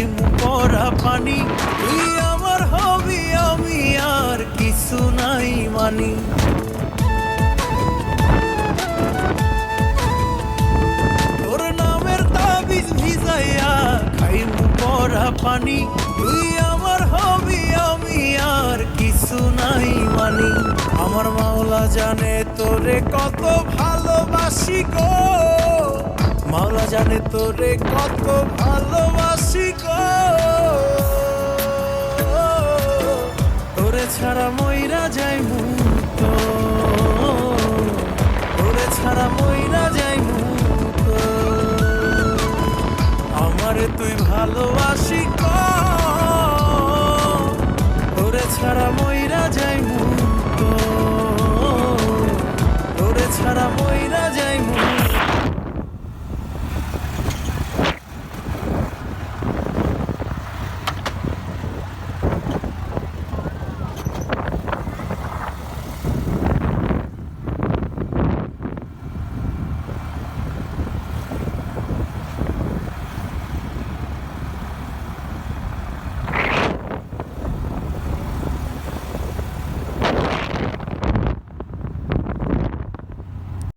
খাইমু পরা পানি। তুই আমার হবি আমি আর কিছু নাই মানি। তোর নামের তাবিজ ভিজাইয়া খাইমু পরা পানি। তুই আমার হবি আমি আর কিছু নাই মানি। আমার মাওলা জানে তোরে কত ভালোবাসি গো, মাওলা জানে তোরে কত ভালোবাসি গো। তোরে ছাড়া মইরা যাইমু তো, তোরে ছাড়া মইরা যাইমু তো। আমারে তুই ভালোবাসি গো, তোরে ছাড়া মইরা যাইমু তো, তোরে ছাড়া মইরা যাইমু।